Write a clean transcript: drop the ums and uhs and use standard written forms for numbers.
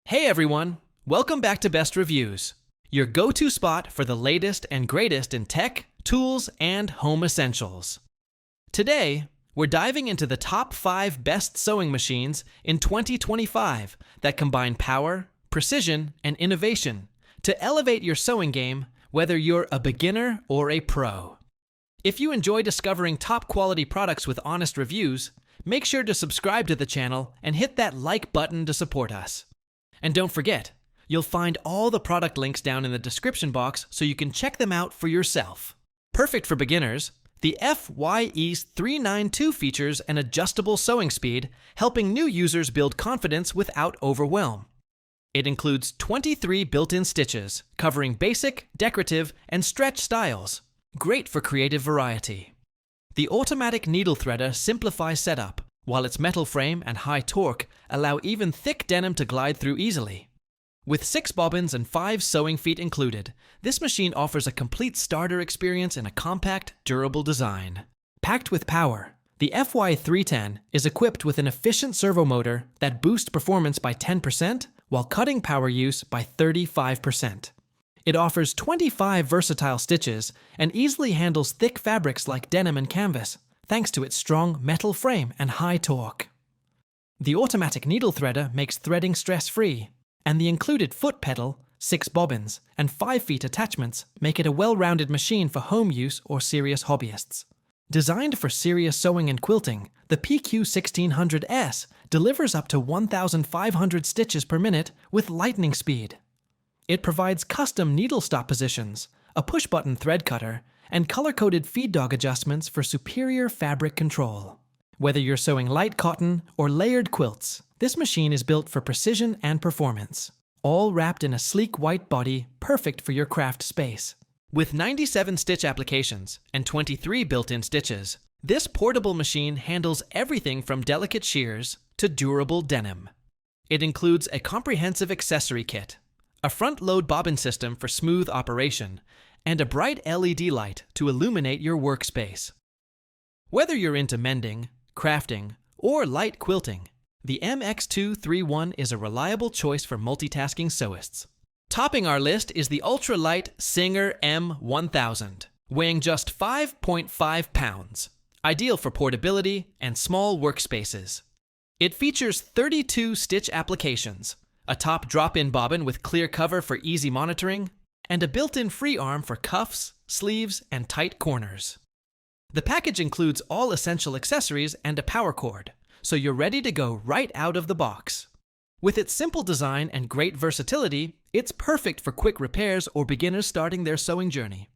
Hey everyone, welcome back to Best Reviews, your go-to spot for the latest and greatest in tech, tools, and home essentials. Today, we're diving into the top 5 best sewing machines in 2025 that combine power, precision, and innovation to elevate your sewing game, whether you're a beginner or a pro. If you enjoy discovering top-quality products with honest reviews, make sure to subscribe to the channel and hit that like button to support us. And don't forget, you'll find all the product links down in the description box so you can check them out for yourself. Perfect for beginners, the FEIYUE 392 features an adjustable sewing speed, helping new users build confidence without overwhelm. It includes 23 built-in stitches, covering basic, decorative, and stretch styles. Great for creative variety. The automatic needle threader simplifies setup, while its metal frame and high torque allow even thick denim to glide through easily. With 6 bobbins and 5 sewing feet included, this machine offers a complete starter experience in a compact, durable design. Packed with power, the FEIYUE 310 is equipped with an efficient servo motor that boosts performance by 10% while cutting power use by 35%. It offers 25 versatile stitches and easily handles thick fabrics like denim and canvas, thanks to its strong metal frame and high torque. The automatic needle threader makes threading stress-free, and the included foot pedal, 6 bobbins, and 5 feet attachments make it a well-rounded machine for home use or serious hobbyists. Designed for serious sewing and quilting, the PQ1600S delivers up to 1,500 stitches per minute with lightning speed. It provides custom needle stop positions, a push-button thread cutter, and color-coded feed dog adjustments for superior fabric control. Whether you're sewing light cotton or layered quilts, this machine is built for precision and performance, all wrapped in a sleek white body perfect for your craft space. With 97 stitch applications and 23 built-in stitches, this portable machine handles everything from delicate shears to durable denim. It includes a comprehensive accessory kit, a front-load bobbin system for smooth operation, and a bright LED light to illuminate your workspace. Whether you're into mending, crafting, or light quilting, the MX231 is a reliable choice for multitasking sewists. Topping our list is the ultra-light Singer M1000, weighing just 5.5 pounds, ideal for portability and small workspaces. It features 32 stitch applications, a top drop-in bobbin with clear cover for easy monitoring, and a built-in free arm for cuffs, sleeves, and tight corners. The package includes all essential accessories and a power cord, so you're ready to go right out of the box. With its simple design and great versatility, it's perfect for quick repairs or beginners starting their sewing journey.